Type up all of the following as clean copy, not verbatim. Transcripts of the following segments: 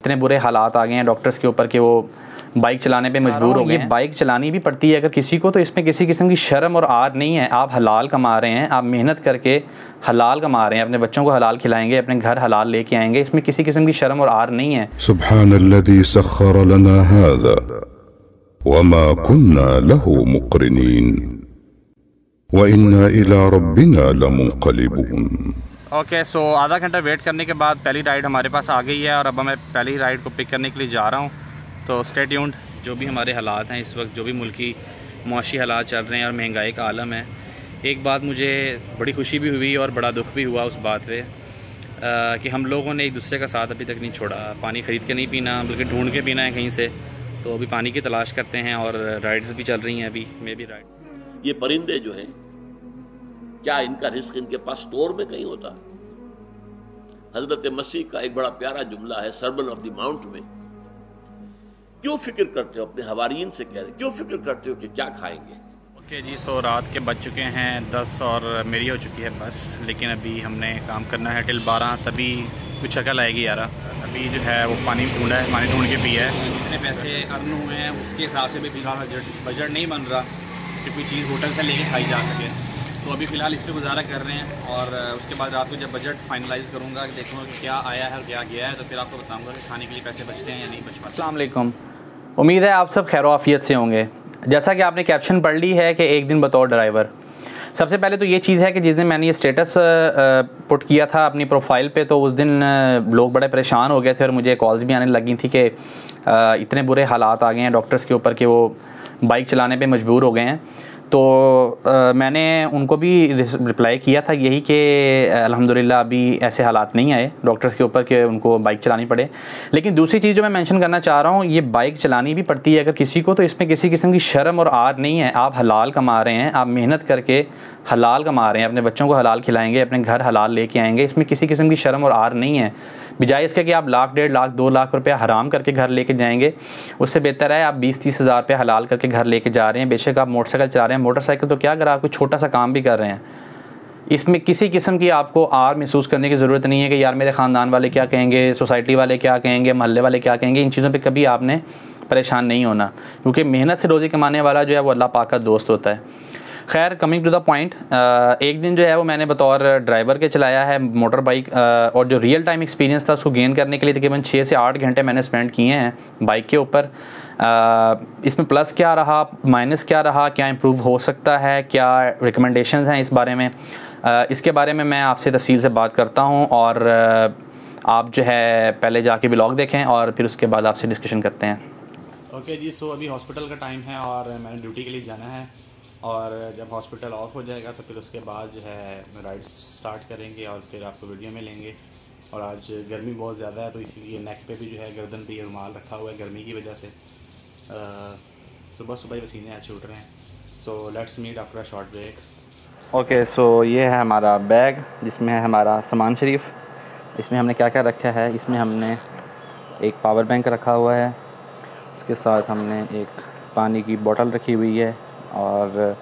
इतने बुरे हालात आ गए हैं डॉक्टर्स के ऊपर कि वो बाइक चलाने पे मजबूर हो गए हैं। बाइक चलानी भी पड़ती है अगर किसी को, तो इसमें किसी किस्म की शर्म और आर नहीं है। आप हलाल कमा रहे हैं, आप मेहनत करके हलाल कमा रहे हैं, अपने बच्चों को हलाल खिलाएंगे, अपने घर हलाल लेके आएंगे, इसमें किसी किस्म की शर्म और आर नहीं है। सुब्हानल्लज़ी सख्खर लना हाज़ा वमा कुन्ना लहु मुक़रिनीन व इन्ना इला रब्बिना लमुनक़लिबून। ओके, सो आधा घंटा वेट करने के बाद पहली राइड हमारे पास आ गई है और अब मैं पहली राइड को पिक करने के लिए जा रहा हूँ। तो स्टे ट्यून्ड। जो भी हमारे हालात हैं इस वक्त, जो भी मुल्की मुआशी हालात चल रहे हैं और महंगाई का आलम है, एक बात मुझे बड़ी खुशी भी हुई और बड़ा दुख भी हुआ उस बात पे कि हम लोगों ने एक दूसरे का साथ अभी तक नहीं छोड़ा। पानी ख़रीद के नहीं पीना, बल्कि ढूंढ के पीना है कहीं से। तो अभी पानी की तलाश करते हैं और राइड्स भी चल रही हैं अभी, मे भी राइड। ये परिंदे जो हैं, क्या इनका रिस्क इनके पास स्टोर में कहीं होता? हजरत मसीह का एक बड़ा प्यारा जुमला है सरमन ऑफ द माउंट में, क्यों फिक्र करते हो, अपने हवारियन से कह रहे, क्यों फिक्र करते हो कि क्या खाएंगे। ओके जी, सो रात के बज चुके हैं 10 और मेरी हो चुकी है बस, लेकिन अभी हमने काम करना है टिल 12, तभी कुछ शक्ल आएगी यार। अभी जो है वो पानी ढूंढा है, पानी ढूंढ के पिया है। जितने पैसे अर्न हुए हैं उसके हिसाब से भी फिलहाल बजट नहीं बन रहा कि कोई चीज़ होटल से लेके खाई जा सके। तो अभी फ़िलहाल इस पर गुजारा कर रहे हैं और उसके बाद रात को जब बजट फाइनलाइज़ करूँगा, देखूँगा कि क्या आया है और क्या गया है, तो फिर आपको बताऊँगा कि खाने के लिए पैसे बचते हैं या नहीं बच पाते। अस्सलाम वालेकुम, उम्मीद है आप सब खैर आफियत से होंगे। जैसा कि आपने कैप्शन पढ़ ली है कि एक दिन बतौर ड्राइवर। सबसे पहले तो ये चीज़ है कि जिस दिन मैंने ये स्टेटस पुट किया था अपनी प्रोफाइल पे, तो उस दिन लोग बड़े परेशान हो गए थे और मुझे कॉल्स भी आने लगी थी कि इतने बुरे हालात आ गए हैं डॉक्टर्स के ऊपर कि वो बाइक चलाने पे मजबूर हो गए हैं। तो मैंने उनको भी रिप्लाई किया था यही कि अल्हम्दुलिल्लाह अभी ऐसे हालात नहीं आए डॉक्टर्स के ऊपर कि उनको बाइक चलानी पड़े। लेकिन दूसरी चीज़ जो मैं मेंशन करना चाह रहा हूँ, ये बाइक चलानी भी पड़ती है अगर किसी को, तो इसमें किसी किस्म की शर्म और आर नहीं है। आप हलाल कमा रहे हैं, आप मेहनत करके हलाल कमा रहे हैं, अपने बच्चों को हलाल खिलाएंगे, अपने घर हलाल लेके आएंगे, इसमें किसी किस्म की शर्म और आर नहीं है। बजाय इसके कि आप लाख, 1.5 लाख, 2 लाख रुपया हराम करके घर लेके जाएंगे, उससे बेहतर है आप 20-30 हज़ार रुपये हलाल करके घर लेके जा रहे हैं। बेशक आप मोटरसाइकिल चला रहे हैं, मोटरसाइकिल तो क्या, अगर आप कोई छोटा सा काम भी कर रहे हैं, इसमें किसी किस्म की आपको आर महसूस करने की ज़रूरत नहीं है कि यार मेरे ख़ानदान वाले क्या कहेंगे, सोसाइटी वाले क्या कहेंगे, मोहल्ले वाले क्या कहेंगे। इन चीज़ों पर कभी आपने परेशान नहीं होना, क्योंकि मेहनत से रोज़ी कमाने वाला जो है वो अल्लाह पाक का दोस्त होता है। खैर, कमिंग टू द पॉइंट, एक दिन जो है वो मैंने बतौर ड्राइवर के चलाया है मोटर बाइक, और जो रियल टाइम एक्सपीरियंस था उसको गेन करने के लिए तकरीबन 6 से 8 घंटे मैंने स्पेंड किए हैं बाइक के ऊपर। इसमें प्लस क्या रहा, माइनस क्या रहा, क्या इम्प्रूव हो सकता है, क्या रिकमेंडेशंस हैं इस बारे में, इसके बारे में मैं आपसे तफसील से बात करता हूँ। और आप जो है पहले जाके व्लॉग देखें और फिर उसके बाद आपसे डिस्कशन करते हैं। ओके जी, सो अभी हॉस्पिटल का टाइम है और मैंने ड्यूटी के लिए जाना है, और जब हॉस्पिटल ऑफ हो जाएगा तो फिर उसके बाद जो है राइड्स स्टार्ट करेंगे और फिर आपको वीडियो में लेंगे। और आज गर्मी बहुत ज़्यादा है तो इसीलिए नेक पे भी जो है गर्दन पे ये रुमाल रखा हुआ है गर्मी की वजह से। सुबह सुबह पसीने आज छूट रहे हैं। So let's meet after a short break. Okay, so ये है हमारा बैग जिसमें है हमारा सामान शरीफ। इसमें हमने क्या क्या रखा है, इसमें हमने एक पावर बैंक रखा हुआ है, उसके साथ हमने एक पानी की बोतल रखी हुई है, और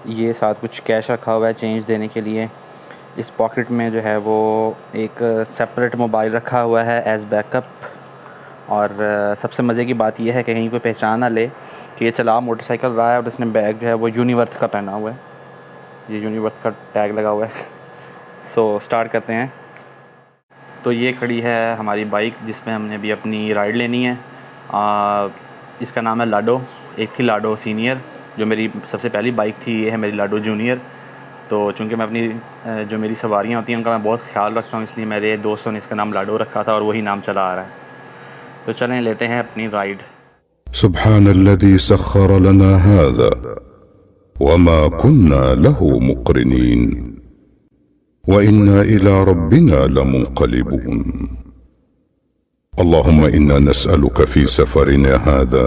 ये साथ कुछ कैश रखा हुआ है चेंज देने के लिए। इस पॉकेट में जो है वो एक सेपरेट मोबाइल रखा हुआ है एज़ बैकअप। और सबसे मज़े की बात यह है कि कहीं कोई पहचान ना ले कि ये चला मोटरसाइकिल रहा है और उसने बैग जो है वो यूनिवर्स का पहना हुआ है, ये यूनिवर्स का टैग लगा हुआ है। सो स्टार्ट करते हैं। तो ये खड़ी है हमारी बाइक जिसमें हमने भी अपनी राइड लेनी है। इसका नाम है लाडो। एक थी लाडो सीनियर जो मेरी सबसे पहली बाइक थी, ये है मेरी लाडो जूनियर। तो चूँकि मैं अपनी जो मेरी सवारियाँ होती हैं उनका मैं बहुत ख्याल रखता हूँ, इसलिए मेरे दोस्तों ने इसका नाम लाडो रखा था और वही नाम चला आ रहा है। तो चलें लेते हैं अपनी राइड। सुब्हानल्लज़ी सख्खर लना हाज़ा वमा कुन्ना लहु मुक़रिनीन व इन्ना इला रब्बिना लमुनक़लिबून। अल्लाहुम्मा इन्ना नस्अलुका फ़ी सफ़रिना हाज़ा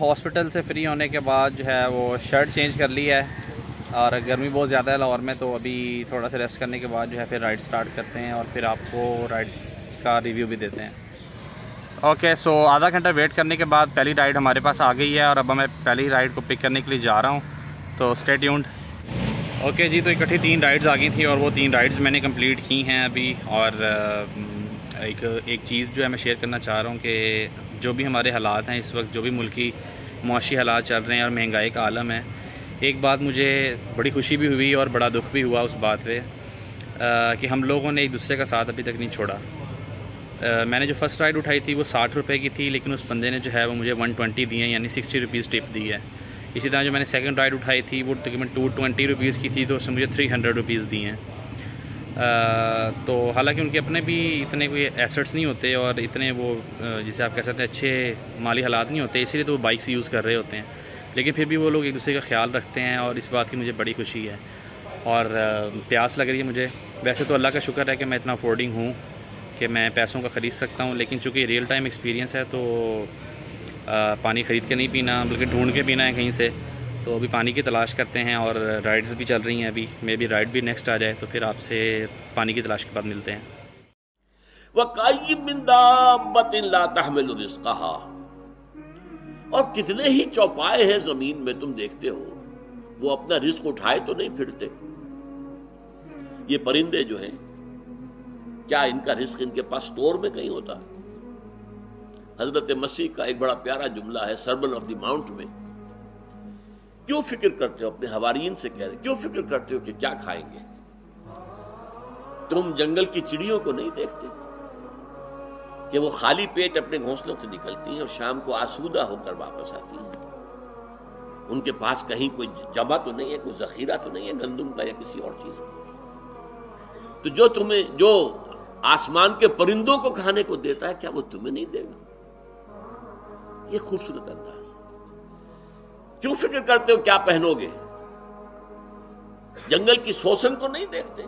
हॉस्पिटल से फ्री होने के बाद जो है वो शर्ट चेंज कर ली है और गर्मी बहुत ज़्यादा है लाहौर में, तो अभी थोड़ा सा रेस्ट करने के बाद जो है फिर राइड स्टार्ट करते हैं और फिर आपको राइड्स का रिव्यू भी देते हैं। ओके, सो आधा घंटा वेट करने के बाद पहली राइड हमारे पास आ गई है और अब मैं पहली राइड को पिक करने के लिए जा रहा हूँ, तो स्टे ट्यून्ड। ओके जी, तो इकट्ठी 3 राइड्स आ गई थी और वो 3 राइड्स मैंने कंप्लीट की हैं अभी। और एक चीज़ जो है मैं शेयर करना चाह रहा हूँ कि जो भी हमारे हालात हैं इस वक्त, जो भी मुल्की मुआशी हालात चल रहे हैं और महंगाई का आलम है, एक बात मुझे बड़ी खुशी भी हुई और बड़ा दुख भी हुआ उस बात पे कि हम लोगों ने एक दूसरे का साथ अभी तक नहीं छोड़ा। मैंने जो फ़र्स्ट राइड उठाई थी वो 60 रुपये की थी, लेकिन उस बंदे ने जो है वो मुझे 120 दिए, यानी 60 रुपीज़ टिप दी है। इसी तरह जो मैंने सेकंड राइड उठाई थी वो तकरीबन 220 रुपीज़ की थी, तो उसने मुझे 300 रुपीज़ दिए हैं। तो हालांकि उनके अपने भी इतने कोई एसेट्स नहीं होते और इतने वो जिसे आप कह सकते हैं अच्छे माली हालात नहीं होते, इसीलिए तो वो बाइक्स यूज़ कर रहे होते हैं, लेकिन फिर भी वो लोग एक दूसरे का ख्याल रखते हैं और इस बात की मुझे बड़ी खुशी है और प्यास लग रही है मुझे। वैसे तो अल्लाह का शुक्र है कि मैं इतना अफोर्डिंग हूँ कि मैं पैसों का ख़रीद सकता हूँ, लेकिन चूँकि रियल टाइम एक्सपीरियंस है तो पानी ख़रीद के नहीं पीना बल्कि ढूंढ के पीना है कहीं से। तो अभी पानी की तलाश करते हैं और राइड्स भी चल रही हैं अभी, मे बी राइड भी नेक्स्ट आ जाए, तो फिर आपसे पानी की तलाश के बाद मिलते हैं। वकाय्यिम मिन दाब्बतिन ला तहमिलु रिज़्क़हा, और कितने ही चौपाए हैं जमीन में तुम देखते हो वो अपना रिस्क उठाए तो नहीं फिरते। ये परिंदे जो हैं, क्या इनका रिस्क इनके पास स्टोर में कहीं होता है? हजरत मसीह का एक बड़ा प्यारा जुमला है सर्मन ऑफ द माउंट में, क्यों फिक्र करते हो, अपने हवारियन से कह रहे, क्यों फिक्र करते हो कि क्या खाएंगे? तुम जंगल की चिड़ियों को नहीं देखते कि वो खाली पेट अपने घोंसलों से निकलती हैं और शाम को आसूदा होकर वापस आती हैं? उनके पास कहीं कोई जमा तो नहीं है, कोई जखीरा तो नहीं है गंदुम का या किसी और चीज का। तो जो आसमान के परिंदों को खाने को देता है, क्या वो तुम्हें नहीं देगा? ये खूबसूरत अंदाज। क्यों फिक्र करते हो क्या पहनोगे? जंगल की शोषण को नहीं देखते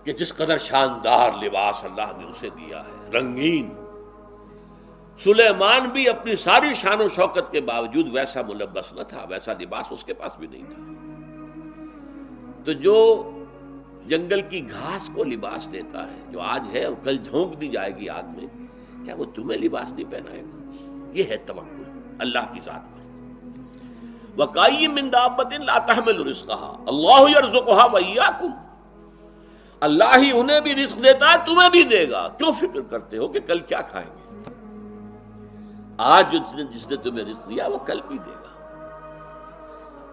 कि जिस कदर शानदार लिबास अल्लाह ने उसे दिया है, रंगीन। सुलेमान भी अपनी सारी शान शौकत के बावजूद वैसा मुलब्बस न था, वैसा लिबास उसके पास भी नहीं था। तो जो जंगल की घास को लिबास देता है, जो आज है और कल झोंक दी जाएगी आग में, क्या वो तुम्हें लिबास नहीं पहनाएगा? ये है तवक्कुल अल्लाह की जात पर। वकाय्यिम मिन दाब्बतिन ला तहमिलु रिज़्क़हा अल्लाहु यर्ज़ुक़ुहा व इय्याकुम, अल्लाह ही उन्हें भी रिस्क देता है, तुम्हें भी देगा। क्यों फिक्र करते हो कि कल क्या खाएंगे? आज जिसने तुम्हें रिस्क दिया वो कल भी देगा।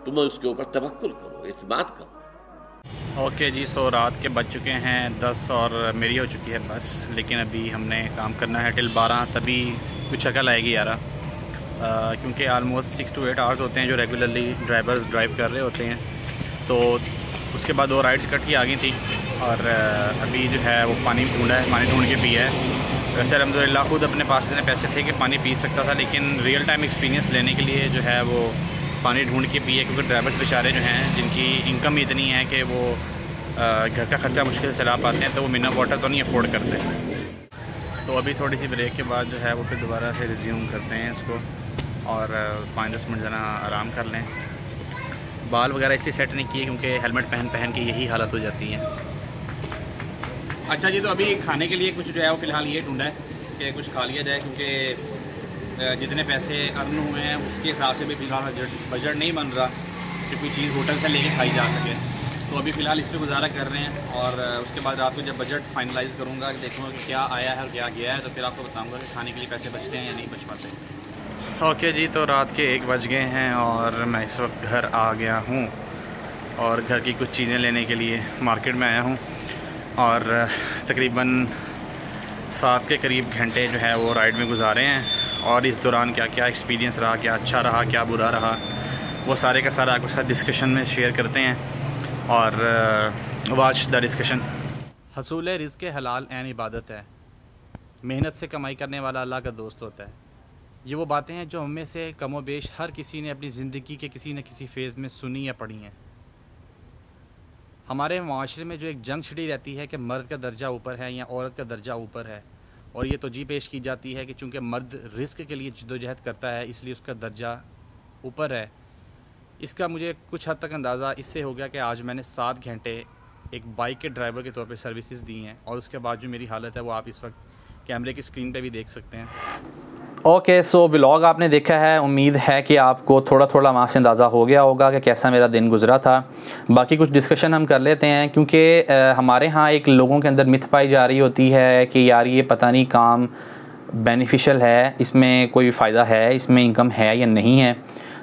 तुम्हें उसके ऊपर तवक्कुल करो, इत्मीनान करो। ओके जी, सो रात के बज चुके हैं 10 और मेरी हो चुकी है बस, लेकिन अभी हमने काम करना है टिल 12, तभी कुछ शक्ल आएगी यारा, क्योंकि आलमोस्ट 6 to 8 आवर्स होते हैं जो रेगुलरली ड्राइवर्स ड्राइव कर रहे होते हैं। तो उसके बाद 2 राइड्स इकट्ठी आ गई थी और अभी जो है वो पानी ढूंढा है, पानी ढूंढ के पिया है। वैसे अल्हम्दुलिल्लाह खुद अपने पास इतने पैसे थे कि पानी पी सकता था, लेकिन रियल टाइम एक्सपीरियंस लेने के लिए जो है वो पानी ढूंढ के पिए, क्योंकि ड्राइवर्स बेचारे जो हैं जिनकी इनकम इतनी है कि वो घर का ख़र्चा मुश्किल से चला पाते हैं, तो वो मिनरल वाटर तो नहीं अफोर्ड करते। तो अभी थोड़ी सी ब्रेक के बाद जो है वो फिर दोबारा से रिज्यूम करते हैं इसको और 5-10 मिनट जना आराम कर लें। बाल वगैरह इसलिए सेट नहीं किए क्योंकि हेलमेट पहन के यही हालत हो जाती है। अच्छा जी, तो अभी खाने के लिए कुछ जो है वो फ़िलहाल ये ढूंढा है कि कुछ खा लिया जाए, क्योंकि जितने पैसे अर्न हुए हैं उसके हिसाब से भी फ़िलहाल बजट नहीं बन रहा कि कोई चीज़ होटल से लेके खाई जा सके। तो अभी फ़िलहाल इस पर गुजारा कर रहे हैं और उसके बाद रात को जब बजट फाइनलाइज़ करूँगा, देखूँगा कि क्या आया है और क्या गया है, तो फिर आपको बताऊँगा कि खाने के लिए पैसे बचते हैं या नहीं बच पाते। ओके जी, तो रात के 1 बज गए हैं और मैं इस वक्त घर आ गया हूँ और घर की कुछ चीज़ें लेने के लिए मार्केट में आया हूँ और तकरीबन 7 के करीब घंटे जो है वो राइड में गुजारे हैं और इस दौरान क्या क्या एक्सपीरियंस रहा, क्या अच्छा रहा, क्या बुरा रहा, वो सारे का सारा आपके साथ डिस्कशन में शेयर करते हैं और वॉच द डिस्कशन। हसूल रिज़्क़ हलाल ऐन इबादत है, मेहनत से कमाई करने वाला अल्लाह का दोस्त होता है। ये वो बातें हैं जो हम में से कमो बेश हर किसी ने अपनी ज़िंदगी के किसी न किसी फ़ेज़ में सुनी या पढ़ी हैं। हमारे माशरे में जो एक जंग छिड़ी रहती है कि मर्द का दर्जा ऊपर है या औरत का दर्जा ऊपर है, और ये तोजी पेश की जाती है कि चूँकि मर्द रिस्क के लिए जद्दोजहद करता है इसलिए उसका दर्जा ऊपर है। इसका मुझे कुछ हद तक अंदाज़ा इससे हो गया कि आज मैंने 7 घंटे एक बाइक के ड्राइवर के तौर पे सर्विसेज दी हैं और उसके बाद जो मेरी हालत है वो आप इस वक्त कैमरे की स्क्रीन पे भी देख सकते हैं। ओके, सो व्लॉग आपने देखा है, उम्मीद है कि आपको थोड़ा थोड़ा वहाँ से अंदाज़ा हो गया होगा कि कैसा मेरा दिन गुजरा था। बाकी कुछ डिस्कशन हम कर लेते हैं, क्योंकि हमारे यहाँ एक लोगों के अंदर मिथ पाई जा रही होती है कि यार ये पता नहीं काम बेनिफिशियल है, इसमें कोई फ़ायदा है, इसमें इनकम है या नहीं है।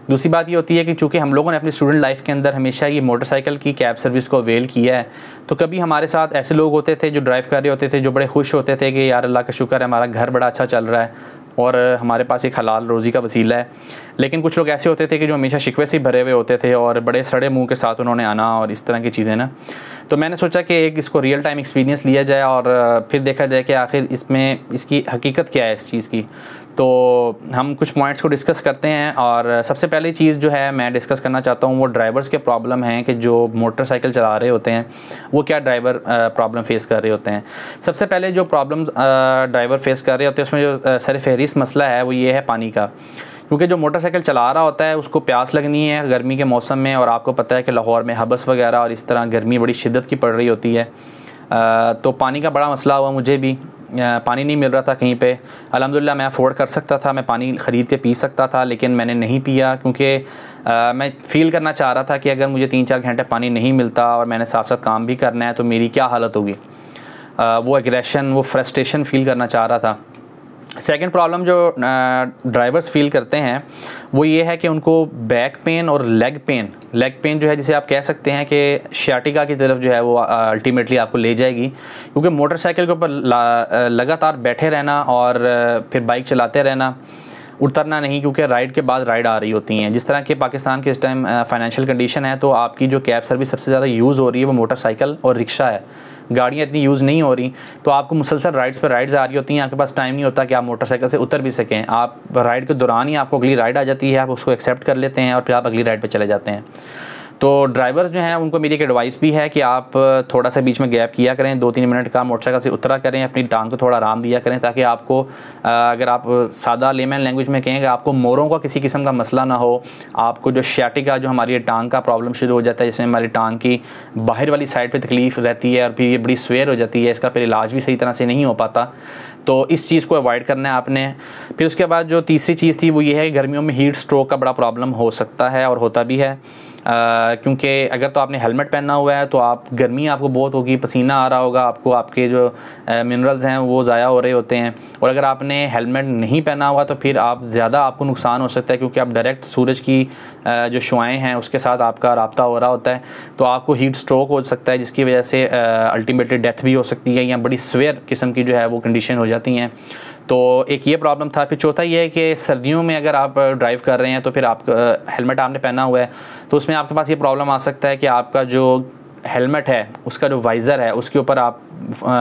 दूसरी बात ये होती है कि चूँकि हम लोगों ने अपनी स्टूडेंट लाइफ के अंदर हमेशा ये मोटरसाइकिल की कैब सर्विस को अवेल किया है, तो कभी हमारे साथ ऐसे लोग होते थे जो ड्राइव कर रहे होते थे, जो बड़े खुश होते थे कि यार अल्लाह का शुक्र है हमारा घर बड़ा अच्छा चल रहा है और हमारे पास एक हलाल रोज़ी का वसीला है। लेकिन कुछ लोग ऐसे होते थे कि जो हमेशा शिकवे से भरे हुए होते थे और बड़े सड़े मुंह के साथ उन्होंने आना और इस तरह की चीज़ें ना। तो मैंने सोचा कि एक इसको रियल टाइम एक्सपीरियंस लिया जाए और फिर देखा जाए कि आखिर इसमें इसकी हकीकत क्या है इस चीज़ की। तो हम कुछ पॉइंट्स को डिस्कस करते हैं और सबसे पहली चीज़ जो है मैं डिस्कस करना चाहता हूँ वो ड्राइवर्स के प्रॉब्लम हैं कि जो मोटरसाइकिल चला रहे होते हैं वो क्या ड्राइवर प्रॉब्लम फेस कर रहे होते हैं। सबसे पहले जो प्रॉब्लम ड्राइवर फेस कर रहे होते हैं उसमें जो सरफहरिस्त मसला है वो ये है पानी का। क्योंकि जो मोटरसाइकिल चला रहा होता है उसको प्यास लगनी है गर्मी के मौसम में, और आपको पता है कि लाहौर में हबस वगैरह और इस तरह गर्मी बड़ी शिद्दत की पड़ रही होती है। तो पानी का बड़ा मसला हुआ, मुझे भी पानी नहीं मिल रहा था कहीं पे। अल्हम्दुलिल्लाह मैं अफोर्ड कर सकता था, मैं पानी ख़रीद के पी सकता था, लेकिन मैंने नहीं पिया क्योंकि मैं फ़ील करना चाह रहा था कि अगर मुझे 3-4 घंटे पानी नहीं मिलता और मैंने साथ साथ काम भी करना है तो मेरी क्या हालत होगी। वो एग्रेशन, वो फ्रस्ट्रेशन फ़ील करना चाह रहा था। सेकंड प्रॉब्लम जो ड्राइवर्स फ़ील करते हैं वो ये है कि उनको बैक पेन और लेग पेन जो है, जिसे आप कह सकते हैं कि शियाटिका की तरफ जो है वो अल्टीमेटली आपको ले जाएगी। क्योंकि मोटरसाइकिल के ऊपर लगातार बैठे रहना और फिर बाइक चलाते रहना, उतरना नहीं, क्योंकि राइड के बाद राइड आ रही होती हैं। जिस तरह के पाकिस्तान के इस टाइम फाइनेंशियल कंडीशन है तो आपकी जो कैब सर्विस सबसे ज़्यादा यूज़ हो रही है वो मोटरसाइकिल और रिक्शा है। गाड़ियाँ इतनी यूज़ नहीं हो रही, तो आपको मुसलसल राइड्स पर राइड्स आ रही होती हैं। आपके पास टाइम नहीं होता कि आप मोटरसाइकिल से उतर भी सकें। आप राइड के दौरान ही आपको अगली राइड आ जाती है, आप उसको एक्सेप्ट कर लेते हैं और फिर आप अगली राइड पर चले जाते हैं। तो ड्राइवर्स जो हैं उनको मेरी एक एडवाइस भी है कि आप थोड़ा सा बीच में गैप किया करें, 2-3 मिनट का मोटरसाइकिल से उतरा करें, अपनी टांग को थोड़ा आराम दिया करें, ताकि आपको अगर आप सादा लेमन लैंग्वेज में कहें कि आपको मोरों का किसी किस्म का मसला ना हो। आपको जो शियाटिका, जो हमारी टांग का प्रॉब्लम शुरू हो जाता है, जिसमें हमारी टांग की बाहर वाली साइड पर तकलीफ़ रहती है और फिर ये बड़ी स्वेयर हो जाती है, इसका फिर इलाज भी सही तरह से नहीं हो पाता। तो इस चीज़ को अवॉइड करना है आपने। फिर उसके बाद जो तीसरी चीज़ थी वो ये है कि गर्मियों में हीट स्ट्रोक का बड़ा प्रॉब्लम हो सकता है और होता भी है। क्योंकि अगर तो आपने हेलमेट पहना हुआ है तो आप गर्मी आपको बहुत होगी, पसीना आ रहा होगा आपको, आपके जो मिनरल्स हैं वो ज़ाया हो रहे होते हैं। और अगर आपने हेलमेट नहीं पहना हुआ तो फिर आप ज़्यादा आपको नुकसान हो सकता है, क्योंकि आप डायरेक्ट सूरज की जो शुआएँ हैं उसके साथ आपका राब्ता हो रहा होता है। तो आपको हीट स्ट्रोक हो सकता है, जिसकी वजह से अल्टीमेटली डेथ भी हो सकती है या बड़ी स्वेयर किस्म की जो है वो कंडीशन हो जाती हैं। तो एक ये प्रॉब्लम था। फिर चौथा ये है कि सर्दियों में अगर आप ड्राइव कर रहे हैं तो फिर आप हेलमेट आपने पहना हुआ है तो उसमें आपके पास ये प्रॉब्लम आ सकता है कि आपका जो हेलमेट है उसका जो वाइज़र है उसके ऊपर आप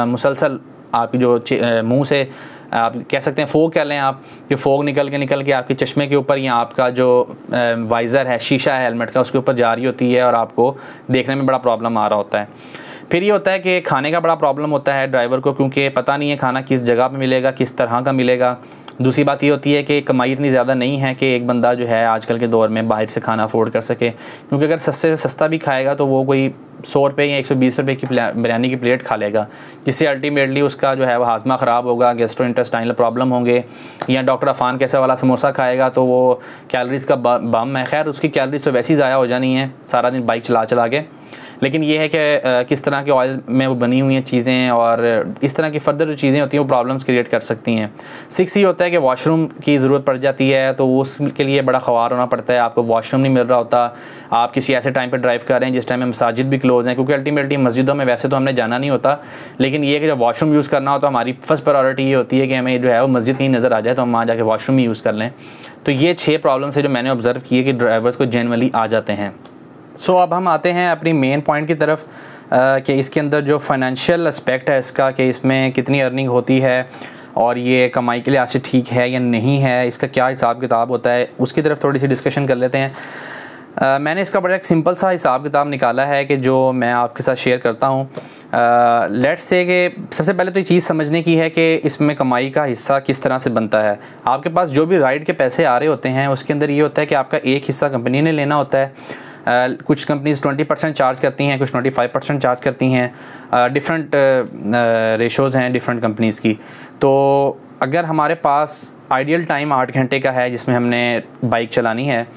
मुसलसल आपकी जो मुंह से आप कह सकते हैं फोग कह लें आप, कि फोग निकल के आपके चश्मे के ऊपर या आपका जो वाइज़र है, शीशा है हेलमेट का, उसके ऊपर जा रही होती है और आपको देखने में बड़ा प्रॉब्लम आ रहा होता है। फिर ये होता है कि खाने का बड़ा प्रॉब्लम होता है ड्राइवर को, क्योंकि पता नहीं है खाना किस जगह पे मिलेगा, किस तरह का मिलेगा। दूसरी बात ये होती है कि कमाई इतनी ज़्यादा नहीं है कि एक बंदा जो है आजकल के दौर में बाहर से खाना अफोर्ड कर सके, क्योंकि अगर सस्ते से सस्ता भी खाएगा तो वो कोई 100 रुपये या 120 रुपये की बिरयानी की प्लेट खा लेगा, जिससे अल्टीमेटली उसका जो है वो हाजमा ख़राब होगा, गैस्ट्रोइंटेस्टाइनल प्रॉब्लम होंगे। या डॉक्टर अफान कैसा वाला समोसा खाएगा तो वो कैलोरीज़ का बम है। खैर उसकी कैलोरीज तो वैसे ही ज़ाया हो जानी है सारा दिन बाइक चला के, लेकिन ये है कि किस तरह के ऑयल में वो बनी हुई हैं चीज़ें और इस तरह की फर्दर जो चीज़ें होती हैं वो प्रॉब्लम्स क्रिएट कर सकती हैं। 6 ये होता है कि वॉशरूम की ज़रूरत पड़ जाती है, तो उसके लिए बड़ा ख्वार होना पड़ता है, आपको वॉशरूम नहीं मिल रहा होता। आप किसी ऐसे टाइम पर ड्राइव कर रहे हैं जिस टाइम में मसाजिद भी क्लोज़ हैं, क्योंकि अल्टीमेटली मस्जिदों में वैसे तो हमने जाना नहीं होता, लेकिन ये है कि जब वॉशरूम यूज़ करना हो तो हमारी फर्स्ट प्रायोरिटी ये होती है कि हमें जो है वो मस्जिद कहीं नज़र आ जाए तो हम वहाँ जाके वॉशरूम ही यूज़ कर लें। तो ये 6 प्रॉब्लम्स है जो मैंने ऑब्ज़र्व किए कि ड्राइवर्स को जनरली आ जाते हैं। सो अब हम आते हैं अपनी मेन पॉइंट की तरफ कि इसके अंदर जो फाइनेंशियल एस्पेक्ट है इसका, कि इसमें कितनी अर्निंग होती है और ये कमाई के लिहाज से ठीक है या नहीं है, इसका क्या हिसाब किताब होता है, उसकी तरफ थोड़ी सी डिस्कशन कर लेते हैं। मैंने इसका बड़ा एक सिंपल सा हिसाब किताब निकाला है कि जो मैं आपके साथ शेयर करता हूँ। लेट्स से कि सबसे पहले तो ये चीज़ समझने की है कि इसमें कमाई का हिस्सा किस तरह से बनता है। आपके पास जो भी राइड के पैसे आ रहे होते हैं उसके अंदर ये होता है कि आपका एक हिस्सा कंपनी ने लेना होता है, कुछ कंपनीज़ 20% चार्ज करती हैं, कुछ 25% चार्ज करती हैं, डिफरेंट रेशोज़ हैं डिफरेंट कंपनीज़ की। तो अगर हमारे पास आइडियल टाइम 8 घंटे का है जिसमें हमने बाइक चलानी है,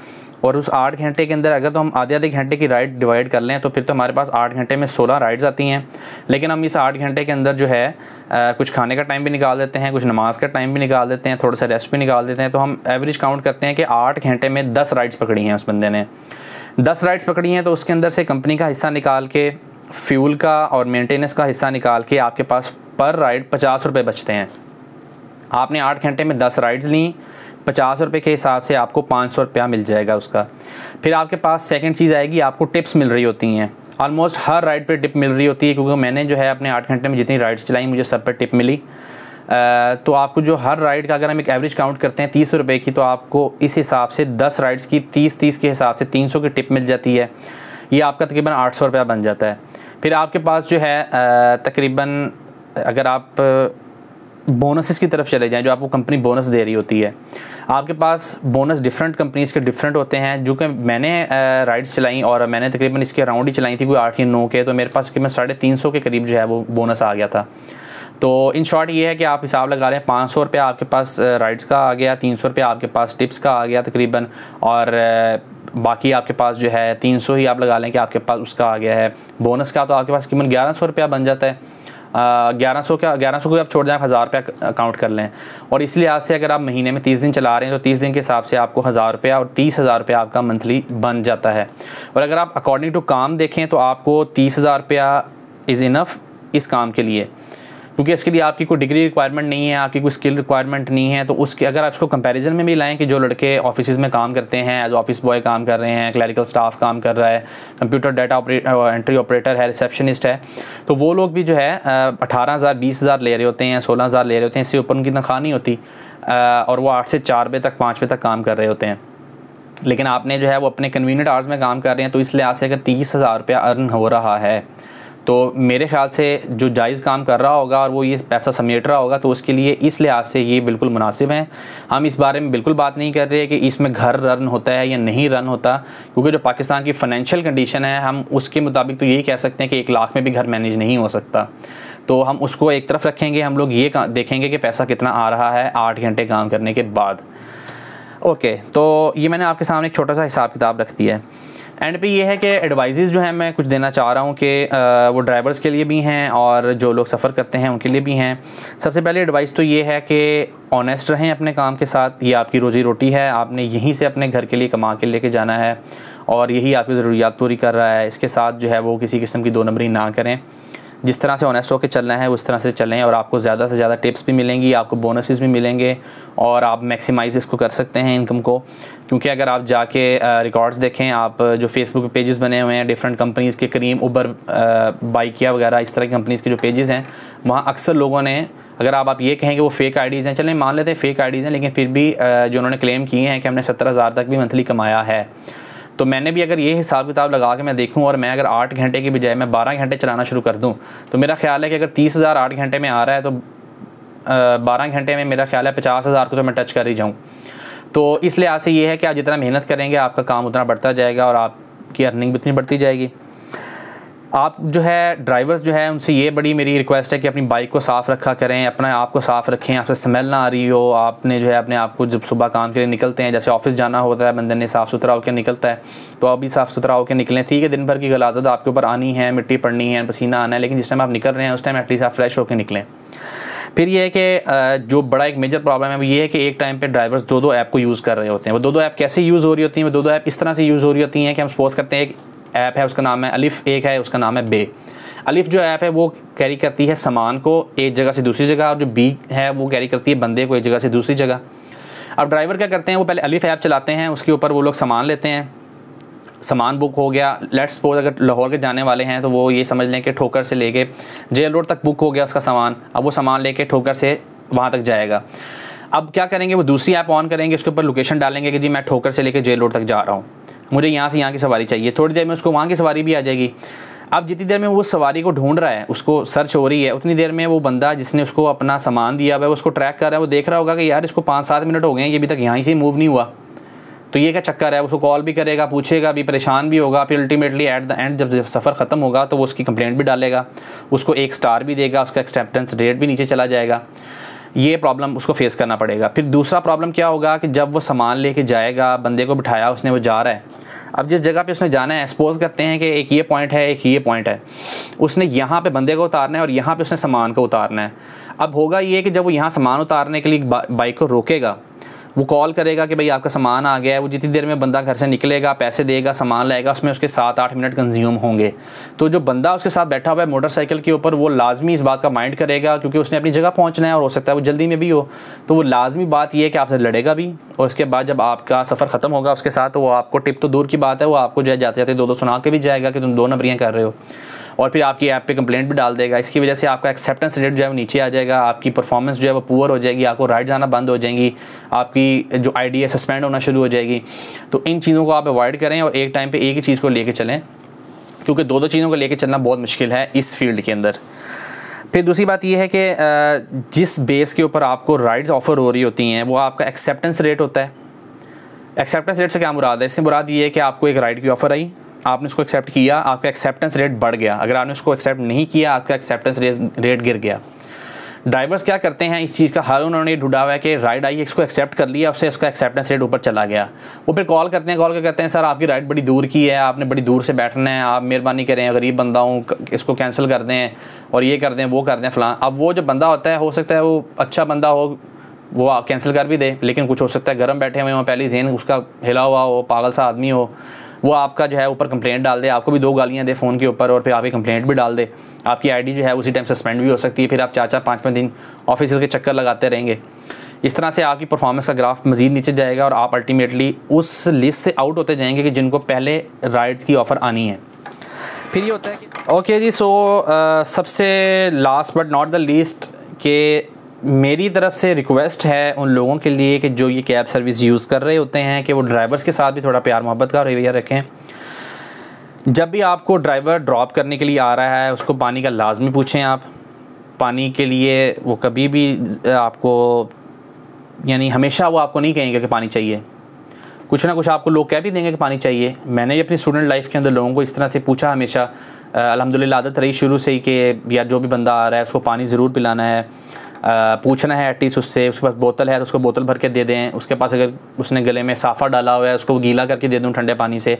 और उस 8 घंटे के अंदर अगर तो हम आधे घंटे की राइड डिवाइड कर लें तो फिर तो हमारे पास 8 घंटे में 16 राइड्स आती हैं। लेकिन हम इस 8 घंटे के अंदर जो है कुछ खाने का टाइम भी निकाल देते हैं, कुछ नमाज़ का टाइम भी निकाल देते हैं, थोड़ा सा रेस्ट भी निकाल देते हैं। तो हम एवरेज काउंट करते हैं कि 8 घंटे में 10 राइड्स पकड़ी हैं उस बंदे ने। 10 राइड्स पकड़ी हैं तो उसके अंदर से कंपनी का हिस्सा निकाल के, फ्यूल का और मेंटेनेंस का हिस्सा निकाल के आपके पास पर राइड 50 रुपये बचते हैं। आपने 8 घंटे में 10 राइड्स ली, 50 रुपये के हिसाब से आपको 500 रुपया मिल जाएगा उसका। फिर आपके पास सेकंड चीज़ आएगी, आपको टिप्स मिल रही होती हैं। ऑलमोस्ट हर राइड पे टिप मिल रही होती है, क्योंकि मैंने जो है अपने 8 घंटे में जितनी राइड्स चलाई मुझे सब पर टिप मिली। तो आपको जो हर राइड का अगर हम एक एवरेज काउंट करते हैं 30 रुपये की, तो आपको इस हिसाब से 10 राइड्स की 30 के हिसाब से 300 की टिप मिल जाती है। ये आपका तकरीबन 800 रुपया बन जाता है। फिर आपके पास जो है तकरीबन अगर आप बोनसेस की तरफ चले जाएं, जो आपको कंपनी बोनस दे रही होती है, आपके पास बोनस डिफरेंट कंपनीज़ के डिफरेंट होते हैं। जो कि मैंने राइड्स चलाई और मैंने तकरीबन इसके अराउंड ही चलाई थी, कोई 8 या 9 के, तो मेरे पास तकरीबन 350 के करीब जो है वो बोनस आ गया था। तो इन शॉर्ट ये है कि आप हिसाब लगा लें, 500 रुपया आपके पास राइड्स का आ गया, 300 रुपया आपके पास टिप्स का आ गया तकरीबन, और बाकी आपके पास जो है 300 ही आप लगा लें कि आपके पास उसका आ गया है बोनस का। तो आपके पास तकरीबन 1100 रुपया बन जाता है। 1100 को आप छोड़ दें, आप 1000 रुपया काउंट कर लें। और इस लिहाज से अगर आप महीने में 30 दिन चला रहे हैं तो 30 दिन के हिसाब से आपको 1000 रुपया और 30,000 रुपया आपका मंथली बन जाता है। और अगर आप अकॉर्डिंग टू काम देखें तो आपको 30,000 रुपया इज़ इनफ इस काम के लिए, क्योंकि इसके लिए आपकी कोई डिग्री रिक्वायरमेंट नहीं है, आपकी कोई स्किल रिक्वायरमेंट नहीं है। तो उसके अगर आप इसको कंपैरिजन में भी लाएं कि जो लड़के ऑफिस में काम करते हैं, एज ऑफिस बॉय काम कर रहे हैं, क्लरिकल स्टाफ काम कर रहा है, कंप्यूटर डाटा एंट्री ऑपरेटर है, रिसेप्शनिस्ट है, तो वो लोग भी जो है 18,000 20,000 ले रहे होते हैं, 16,000 ले रहे होते हैं। इससे ऊपर उनकी तनख्वाह नहीं होती, और वो 8 से 4 बजे तक 5 बजे तक काम कर रहे होते हैं। लेकिन आपने जो है वो अपने कन्वीनियंट आवर्स में काम कर रहे हैं, तो इस लिहाज से अगर 30,000 रुपया अर्न हो रहा है तो मेरे ख्याल से जो जायज़ काम कर रहा होगा और वो ये पैसा समेट रहा होगा, तो उसके लिए इस लिहाज से ये बिल्कुल मुनासिब है। हम इस बारे में बिल्कुल बात नहीं कर रहे कि इसमें घर रन होता है या नहीं रन होता, क्योंकि जो पाकिस्तान की फ़ाइनेंशियल कंडीशन है, हम उसके मुताबिक तो यही कह सकते हैं कि 1 लाख में भी घर मैनेज नहीं हो सकता। तो हम उसको एक तरफ रखेंगे, हम लोग ये देखेंगे कि पैसा कितना आ रहा है 8 घंटे काम करने के बाद। ओके, तो ये मैंने आपके सामने एक छोटा सा हिसाब किताब रख दिया है। एंड पे ये है कि एडवाइजेज़ जो हैं मैं कुछ देना चाह रहा हूँ कि वो ड्राइवर्स के लिए भी हैं और जो लोग सफ़र करते हैं उनके लिए भी हैं। सबसे पहले एडवाइस तो ये है कि ऑनेस्ट रहें अपने काम के साथ। ये आपकी रोज़ी रोटी है, आपने यहीं से अपने घर के लिए कमा के लेके जाना है और यही आपकी ज़रूरियात पूरी कर रहा है। इसके साथ जो है वो किसी किस्म की 2 नंबरी ना करें। जिस तरह से ऑनेस्ट होकर चलना है उस तरह से चलें, और आपको ज़्यादा से ज़्यादा टिप्स भी मिलेंगी, आपको बोनसेस भी मिलेंगे, और आप मैक्सिमाइज़ इसको कर सकते हैं इनकम को। क्योंकि अगर आप जाके रिकॉर्ड्स देखें, आप जो फेसबुक पे पेजेस बने हुए हैं डिफरेंट कंपनीज़ के, करीम, उबर, बाइकिया वगैरह, इस तरह की कंपनीज़ के जो पेजेस हैं, वहाँ अक्सर लोगों ने, अगर आप ये कहें कि वो फेक आईडीज़ हैं, चलें मान लेते हैं फेक आईडीज़ हैं, लेकिन फिर भी जो उन्होंने क्लेम किए हैं कि हमने 17,000 तक भी मंथली कमाया है, तो मैंने भी अगर ये हिसाब किताब लगा के मैं देखूं और मैं अगर 8 घंटे की बजाय मैं 12 घंटे चलाना शुरू कर दूं, तो मेरा ख्याल है कि अगर 30,000 8 घंटे में आ रहा है तो 12 घंटे में मेरा ख्याल है 50,000 को तो मैं टच कर ही जाऊं। तो इस लिहाज से ये है कि आप जितना मेहनत करेंगे आपका काम उतना बढ़ता जाएगा और आपकी अर्निंग भी उतनी बढ़ती जाएगी। आप जो है ड्राइवर्स जो है उनसे ये बड़ी मेरी रिक्वेस्ट है कि अपनी बाइक को साफ़ रखा करें, अपने आप को साफ़ रखें, आपसे स्मेल ना आ रही हो। आपने जो है अपने आप को जब सुबह काम के लिए निकलते हैं, जैसे ऑफिस जाना होता है, बंदे ने साफ़ सुथरा होकर निकलता है, तो आप भी साफ़ सुथरा होकर निकलें। ठीक है, दिन भर की गलाजत आपके ऊपर आनी है, मिट्टी पड़नी है, पसीना आना है, लेकिन जिस टाइम आप निकल रहे हैं उस टाइम एटलीस्ट आप फ्रेश होकर निकलें। फिर ये है कि जो बड़ा एक मेजर प्रॉब्लम है वो ये है कि एक टाइम पे ड्राइवर्स 2-2 ऐप को यूज़ कर रहे होते हैं। वो 2-2 ऐप कैसे यूज़ हो रही होती हैं? वो 2-2 ऐप इस तरह से यूज़ हो रही होती हैं कि हम सपोज़ करते हैं एक ऐप है, उसका नाम है अलिफ़, एक है उसका नाम है बे। अलिफ़ जो ऐप है वो कैरी करती है सामान को एक जगह से दूसरी जगह, और जो बी है वो कैरी करती है बंदे को एक जगह से दूसरी जगह। अब ड्राइवर क्या करते हैं, वो पहले अलिफ़ ऐप चलाते हैं, उसके ऊपर वो लोग सामान लेते हैं, सामान बुक हो गया। लेट्स सपोज अगर लाहौर के जाने वाले हैं तो वो ये समझ लें कि ठोकर से लेके जेल रोड तक बुक हो गया उसका सामान। अब वो सामान लेके ठोकर से वहाँ तक जाएगा। अब क्या करेंगे, वो दूसरी ऐप ऑन करेंगे, उसके ऊपर लोकेशन डालेंगे कि जी मैं ठोकर से लेके जेल रोड तक जा रहा हूँ, मुझे यहाँ से यहाँ की सवारी चाहिए। थोड़ी देर में उसको वहाँ की सवारी भी आ जाएगी। अब जितनी देर में वो सवारी को ढूंढ रहा है, उसको सर्च हो रही है, उतनी देर में वो बंदा जिसने उसको अपना सामान दिया हुआ है उसको ट्रैक कर रहा है। वो देख रहा होगा कि यार इसको 5-7 मिनट हो गए हैं, ये अभी तक यहाँ से मूव नहीं हुआ, तो ये क्या चक्कर है, उसको कॉल भी करेगा, पूछेगा भी, परेशान भी होगा, फिर अल्टीमेटली एट द एंड जब सफ़र ख़त्म होगा तो वो उसकी कंप्लेंट भी डालेगा, उसको 1 स्टार भी देगा, उसका एक्सेप्टेंस रेट भी नीचे चला जाएगा। ये प्रॉब्लम उसको फेस करना पड़ेगा। फिर दूसरा प्रॉब्लम क्या होगा कि जब वो सामान लेके जाएगा, बंदे को बिठाया उसने, वो जा रहा है, अब जिस जगह पे उसने जाना है, सपोज़ करते हैं कि एक ये पॉइंट है, एक ये पॉइंट है, उसने यहाँ पे बंदे को उतारना है और यहाँ पे उसने सामान को उतारना है। अब होगा ये कि जब वो यहाँ सामान उतारने के लिए बाइक को रोकेगा, वो कॉल करेगा कि भाई आपका सामान आ गया है, वो जितनी देर में बंदा घर से निकलेगा, पैसे देगा, सामान लाएगा, उसमें उसके 7-8 मिनट कंज्यूम होंगे। तो जो बंदा उसके साथ बैठा हुआ है मोटरसाइकिल के ऊपर, वो लाजमी इस बात का माइंड करेगा, क्योंकि उसने अपनी जगह पहुंचना है और हो सकता है वो जल्दी में भी हो, तो वो लाजमी बात ये है कि आपसे लड़ेगा भी, और उसके बाद जब आपका सफ़र ख़त्म होगा उसके साथ, तो वो आपको टिप तो दूर की बात है, वो आपको जो है जाते जाते 2-2 सुना के भी जाएगा कि तुम 2 नंबरियाँ कर रहे हो, और फिर आपकी ऐप पे कंप्लेंट भी डाल देगा। इसकी वजह से आपका एक्सेप्टेंस रेट जो है वो नीचे आ जाएगा, आपकी परफॉर्मेंस जो है वो पुअर हो जाएगी, आपको राइड जाना बंद हो जाएंगी, आपकी जो आईडी है सस्पेंड होना शुरू हो जाएगी। तो इन चीज़ों को आप अवॉइड करें और एक टाइम पे एक ही चीज़ को लेके चलें, क्योंकि 2-2 चीज़ों को लेके चलना बहुत मुश्किल है इस फील्ड के अंदर। फिर दूसरी बात यह है कि जिस बेस के ऊपर आपको राइड्स ऑफ़र हो रही होती हैं वो आपका एक्सेप्टेंस रेट होता है। एक्सेप्टेंस रेट से क्या मुराद है? इससे मुराद ये है कि आपको एक राइड की ऑफ़र आई, आपने उसको एक्सेप्ट किया, आपका एक्सेप्टेंस रेट बढ़ गया। अगर आपने उसको एक्सेप्ट नहीं किया, आपका एक्सेप्टेंस रेट गिर गया। ड्राइवर्स क्या करते हैं, इस चीज़ का हल उन्होंने ढूंढा हुआ है कि राइड आई, इसको एक्सेप्ट कर लिया, उससे उसका एक्सेप्टेंस रेट ऊपर चला गया। वो फिर कॉल करते हैं, सर आपकी राइड बड़ी दूर की है, आपने बड़ी दूर से बैठना है, आप मेहरबानी करें, गरीब बंदा हूँ, इसको कैंसिल कर दें और ये कर दें, वो कर दें फ़लाँ। अब वो जो बंदा होता है, हो सकता है वो अच्छा बंदा हो, वो कैंसिल कर भी दे, लेकिन कुछ हो सकता है गर्म बैठे हुए हों, पहले ज़हन उसका हिला हुआ हो, पागल सा आदमी हो, वो आपका जो है ऊपर कंप्लेंट डाल दे, आपको भी 2 गालियाँ दे फ़ोन के ऊपर और फिर आप ही कंप्लेंट भी डाल दे। आपकी आईडी जो है उसी टाइम सस्पेंड भी हो सकती है, फिर आप 4-4 5-5 दिन ऑफिस के चक्कर लगाते रहेंगे। इस तरह से आपकी परफॉर्मेंस का ग्राफ मज़ीद नीचे जाएगा और आप अल्टीमेटली उस लिस्ट से आउट होते जाएंगे कि जिनको पहले राइड्स की ऑफ़र आनी है। फिर ये होता है कि ओके जी, सो सबसे last but not the least के मेरी तरफ से रिक्वेस्ट है उन लोगों के लिए कि जो ये कैब सर्विस यूज़ कर रहे होते हैं कि वो ड्राइवर्स के साथ भी थोड़ा प्यार मोहब्बत का रवैया रखें। जब भी आपको ड्राइवर ड्रॉप करने के लिए आ रहा है, उसको पानी का लाजमी पूछें। आप पानी के लिए वो कभी भी आपको, यानी हमेशा वो आपको नहीं कहेंगे कि पानी चाहिए, कुछ ना कुछ आपको लोग कह भी देंगे कि पानी चाहिए। मैंने भी अपनी स्टूडेंट लाइफ के अंदर लोगों को इस तरह से पूछा हमेशा, अल्हम्दुलिल्लाह आदत रही शुरू से ही कि यार जो भी बंदा आ रहा है उसको पानी ज़रूर पिलाना है, पूछना है एटलीस्ट उससे, उसके पास बोतल है तो उसको बोतल भर के दे दें, उसके पास अगर उसने गले में साफ़ा डाला हुआ है उसको गीला करके दे दूं ठंडे पानी से।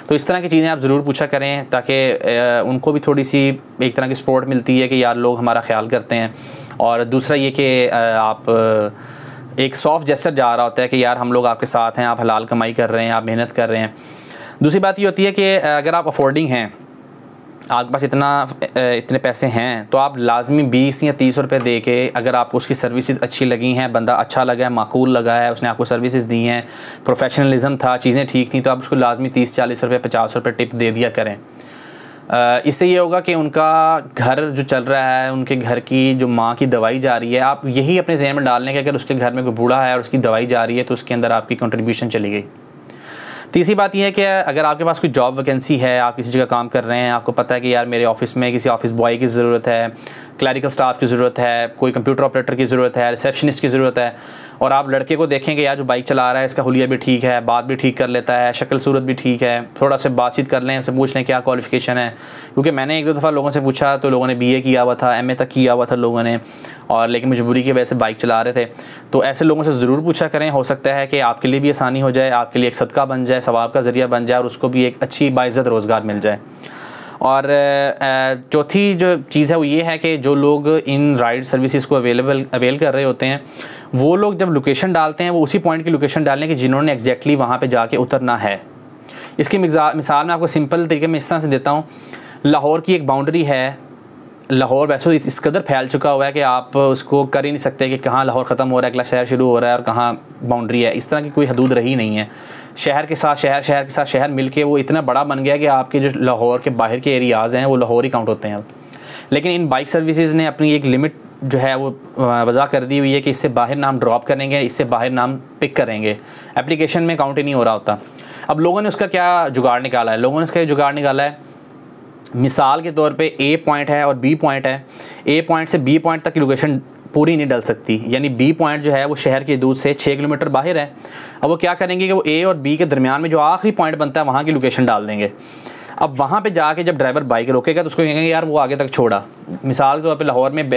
तो इस तरह की चीज़ें आप ज़रूर पूछा करें ताकि उनको भी थोड़ी सी एक तरह की सपोर्ट मिलती है कि यार लोग हमारा ख्याल करते हैं। और दूसरा ये कि आप एक सॉफ्ट जेस्चर जा रहा होता है कि यार हम लोग आपके साथ हैं, आप हलाल कमाई कर रहे हैं, आप मेहनत कर रहे हैं। दूसरी बात ये होती है कि अगर आप अफोर्डिंग हैं, आपके पास इतने पैसे हैं, तो आप लाजमी 20 या 30 रुपये दे के, अगर आपको उसकी सर्विसेज अच्छी लगी हैं, बंदा अच्छा लगा है, माकूल लगा है, उसने आपको सर्विसेज दी हैं, प्रोफेशनलिज्म था, चीज़ें ठीक थी, तो आप उसको लाजमी 30-40 रुपये 50 रुपये टिप दे दिया करें। इससे ये होगा कि उनका घर जो चल रहा है, उनके घर की जो माँ की दवाई जा रही है, आप यही अपने जहन में डाल लें कि अगर उसके घर में कोई बूढ़ा है और उसकी दवाई जा रही है तो उसके अंदर आपकी कंट्रीब्यूशन चली गई। तीसरी बात यह है कि अगर आपके पास कोई जॉब वैकेंसी है, आप किसी जगह काम कर रहे हैं, आपको पता है कि यार मेरे ऑफिस में किसी ऑफिस बॉय की ज़रूरत है, क्लैरिकल स्टाफ की ज़रूरत है, कोई कंप्यूटर ऑपरेटर की ज़रूरत है, रिसेप्शनिस्ट की ज़रूरत है, और आप लड़के को देखें कि यार जो बाइक चला रहा है इसका हुलिया भी ठीक है, बात भी ठीक कर लेता है, शक्ल सूरत भी ठीक है, थोड़ा सा बातचीत कर लें, उससे पूछ लें क्या क्वालिफ़िकेशन है। क्योंकि मैंने 1-2 दफ़ा लोगों से पूछा तो लोगों ने BA किया हुआ था, MA तक किया हुआ था लोगों ने, और लेकिन मजबूरी की वजह से बाइक चला रहे थे। तो ऐसे लोगों से ज़रूर पूछा करें, हो सकता है कि आपके लिए भी आसानी हो जाए, आपके लिए एक सदका बन जाए, सवाब का ज़रिया बन जाए और उसको भी एक अच्छी बाइज़्ज़त रोज़गार मिल जाए। और चौथी जो चीज़ है वो ये है कि जो लोग इन राइड सर्विसेज को अवेल कर रहे होते हैं, वो लोग जब लोकेशन डालते हैं वो उसी पॉइंट की लोकेशन डालें कि जिन्होंने एग्जैक्टली वहाँ पे जाके उतरना है। इसकी मिसाल मैं आपको सिंपल तरीके में इस तरह से देता हूँ। लाहौर की एक बाउंड्री है, लाहौर वैसे इस कदर फैल चुका हुआ है कि आप उसको कर ही नहीं सकते कि कहाँ लाहौर ख़त्म हो रहा है, अगला शहर शुरू हो रहा है और कहाँ बाउंड्री है। इस तरह की कोई हदूद रही नहीं है। शहर के साथ शहर, शहर के साथ शहर मिलके वो इतना बड़ा बन गया कि आपके जो लाहौर के बाहर के एरियाज़ हैं वो लाहौर ही काउंट होते हैं। लेकिन इन बाइक सर्विसेज ने अपनी एक लिमिट जो है वो वज़ा कर दी हुई है कि इससे बाहर नाम ड्रॉप करेंगे, इससे बाहर नाम पिक करेंगे, एप्लीकेशन में काउंट ही नहीं हो रहा होता। अब लोगों ने उसका क्या जुगाड़ निकाला है? लोगों ने उसका जुगाड़ निकाला है, मिसाल के तौर पे A पॉइंट है और B पॉइंट है, A पॉइंट से B पॉइंट तक की लोकेशन पूरी नहीं डल सकती, यानी बी पॉइंट जो है वो शहर की हदूद से 6 किलोमीटर बाहर है। अब वो क्या करेंगे कि वो ए और बी के दरमियान में जो आखिरी पॉइंट बनता है वहाँ की लोकेशन डाल देंगे। अब वहाँ पे जाके जब ड्राइवर बाइक रोकेगा तो उसको कहेंगे यार वो आगे तक छोड़ा। मिसाल के तौर पे लाहौर में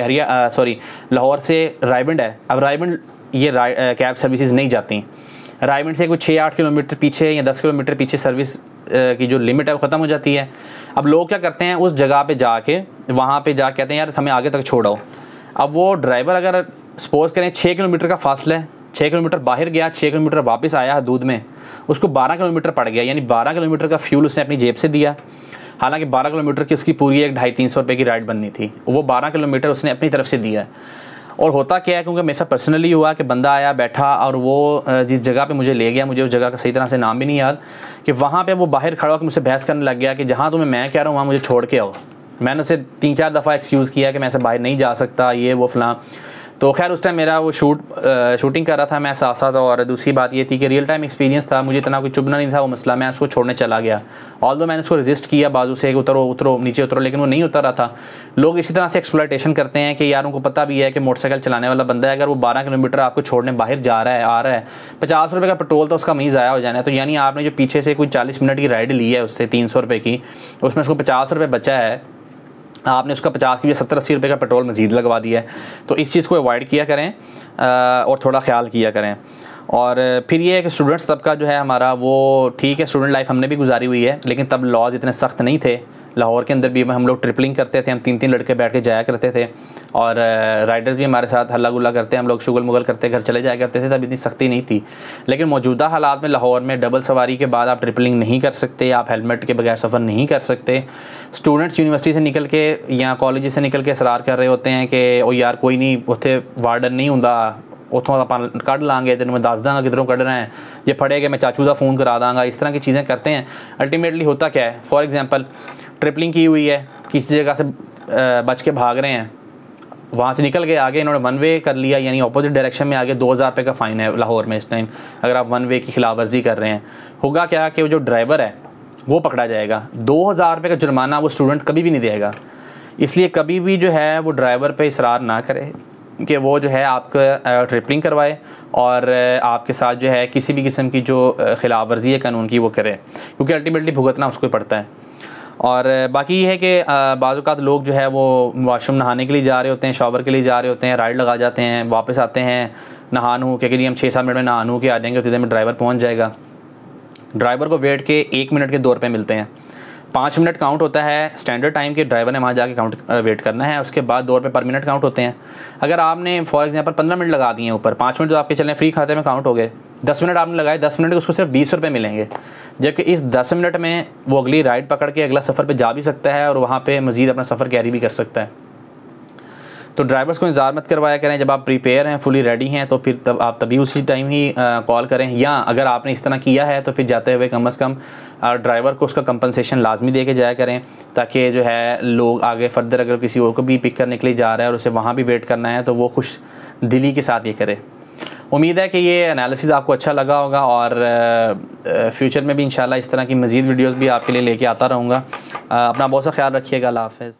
लाहौर से रायबंड है। अब रायबंड ये कैब सर्विसेज नहीं जाती, रायबंड से कुछ 6-8 किलोमीटर पीछे या 10 किलोमीटर पीछे सर्विस की जो लिमिट है वो ख़त्म हो जाती है। अब लोग क्या करते हैं, उस जगह पे जाके वहाँ पे जा कहते हैं यार हमें आगे तक छोड़ाओ। अब वो ड्राइवर अगर सपोज़ करें 6 किलोमीटर का फासला है, 6 किलोमीटर बाहर गया, 6 किलोमीटर वापस आया हदूद में, उसको 12 किलोमीटर पड़ गया, यानी 12 किलोमीटर का फ्यूल उसने अपनी जेब से दिया। हालांकि 12 किलोमीटर की उसकी पूरी 250-300 रुपये की राइड बननी थी, वो 12 किलोमीटर उसने अपनी तरफ से दिया। और होता क्या है, क्योंकि मेरे साथ पर्सनली हुआ कि बंदा आया बैठा और वो जिस जगह पे मुझे ले गया, मुझे उस जगह का सही तरह से नाम भी नहीं याद, कि वहाँ पे वो बाहर खड़ा होकर मुझसे बहस करने लग गया कि जहाँ तुम्हें मैं कह रहा हूँ वहाँ मुझे छोड़ के आओ। मैंने उसे 3-4 दफ़ा एक्सक्यूज़ किया कि मैं ऐसे बाहर नहीं जा सकता, ये वो फलां। तो खैर उस टाइम मेरा वो शूटिंग कर रहा था मैं साथ साथ, और दूसरी बात ये थी कि रियल टाइम एक्सपीरियंस था, मुझे इतना कोई चुभना नहीं था वो मसला, मैं उसको छोड़ने चला गया। ऑल्दो मैंने उसको रेजिस्ट किया बाजू से, उतरो नीचे उतरो, लेकिन वो नहीं उतर रहा था। लोग इसी तरह से एक्सप्लॉयटेशन करते हैं कि यार उनको पता भी है कि मोटरसाइकिल चलाने वाला बंदा है, अगर वो 12 किलोमीटर आपको छोड़ने बाहर जा रहा है, आ रहा है, 50 रुपये का पेट्रोल तो उसका वहीं ज़ाया हो जाना है। तो यानी आपने जो पीछे से कोई 40 मिनट की राइड ली है उससे 300 रुपये की, उसमें उसको 50 रुपये बचा है, आपने उसका 50 की 70-80 रुपये का पेट्रोल मज़ीद लगवा दिया है। तो इस चीज़ को अवॉइड किया करें और थोड़ा ख्याल किया करें। और फिर ये है कि स्टूडेंट्स तबका जो है हमारा, वो ठीक है, स्टूडेंट लाइफ हमने भी गुजारी हुई है, लेकिन तब लॉज इतने सख्त नहीं थे। लाहौर के अंदर भी हम लोग ट्रिपलिंग करते थे, हम 3-3 लड़के बैठ के जाया करते थे, और राइडर्स भी हमारे साथ हल्ला गुल्ला करते, हम लोग शुगल मुगल करते घर चले जाया करते थे। तब इतनी सख्ती नहीं थी। लेकिन मौजूदा हालात में लाहौर में डबल सवारी के बाद आप ट्रिपलिंग नहीं कर सकते, आप हेलमेट के बगैर सफ़र नहीं कर सकते। स्टूडेंट्स यूनिवर्सिटी से निकल के या कॉलेज से निकल के इसरार कर रहे होते हैं कि ओ यार कोई नहीं, उत्थे वार्डन नहीं होंदा, उतों ਆਪਾਂ ਕੱਢ ਲਾਂਗੇ, ਤੈਨੂੰ मैं दस दाँगा किधरों ਕੱਢਣਾ है, ये फड़ेगा मैं चाचू का फ़ोन करा दाँगा। इस तरह की चीज़ें करते हैं। अल्टीमेटली होता क्या है, फॉर एग्ज़ाम्पल ट्रिपलिंग की हुई है, किसी जगह से बच के भाग रहे हैं, वहाँ से निकल के आगे इन्होंने वन वे कर लिया, यानी अपोजिट डायरेक्शन में आगे 2000 रुपये का फ़ाइन है लाहौर में इस टाइम, अगर आप वन वे की खिलाफ वर्जी कर रहे हैं। होगा क्या कि वो जो ड्राइवर है वो पकड़ा जाएगा, 2000 रुपये का जुर्माना वो स्टूडेंट कभी भी नहीं देगा। इसलिए कभी भी जो है वो ड्राइवर पे इसरार ना करे कि वो जो है आपका ट्रिपलिंग करवाए और आपके साथ जो है किसी भी किस्म की जो खिलाफ वर्जी है कानून की वो करे, क्योंकि अल्टीमेटली भुगतना उसको पड़ता है। और बाकी ये है कि बाज़ औक़ात लोग जो है वो वॉशरूम नहाने के लिए जा रहे होते हैं, शॉवर के लिए जा रहे होते हैं, राइड लगा जाते हैं, वापस आते हैं नहा नू के लिए, हम 6-7 मिनट में नहा नू के आ जाएंगे, उतनी देर में ड्राइवर पहुँच जाएगा। ड्राइवर को वेट के 1 मिनट के 2 रुपये मिलते हैं। 5 मिनट काउंट होता है स्टैंडर्ड टाइम के, ड्राइवर ने वहाँ जाके वेट करना है, उसके बाद 2 रुपये पर मिनट काउंट होते हैं। अगर आपने फॉर एग्जांपल 15 मिनट लगा दिए ऊपर, 5 मिनट जो आपके चलें फ्री खाते में काउंट हो गए, 10 मिनट आपने लगाए, 10 मिनट के उसको सिर्फ 20 रुपये मिलेंगे, जबकि इस 10 मिनट में वो अगली राइड पकड़ के अगला सफ़र पर जा भी सकता है और वहाँ पर मज़ीद अपना सफ़र कैरी भी कर सकता है। तो ड्राइवर्स को इंतज़ार मत करवाया करें, जब आप प्रिपेयर हैं, फुली रेडी हैं, तो फिर तब आप तभी उसी टाइम ही कॉल करें, या अगर आपने इस तरह किया है तो फिर जाते हुए कम अज़ कम ड्राइवर को उसका कंपनसेशन लाजमी दे के जाया करें, ताकि जो है लोग आगे फर्दर अगर किसी और को भी पिक करने के लिए जा रहा है और उसे वहाँ भी वेट करना है तो वो खुश दिली के साथ ये करे। उम्मीद है कि ये एनालिसिस आपको अच्छा लगा होगा और फ्यूचर में भी इंशाल्लाह इस तरह की मज़ीद वीडियोज़ भी आपके लिए लेके आता रहूँगा। अपना बहुत सा ख्याल रखिएगा। अल्लाह हाफ़िज़।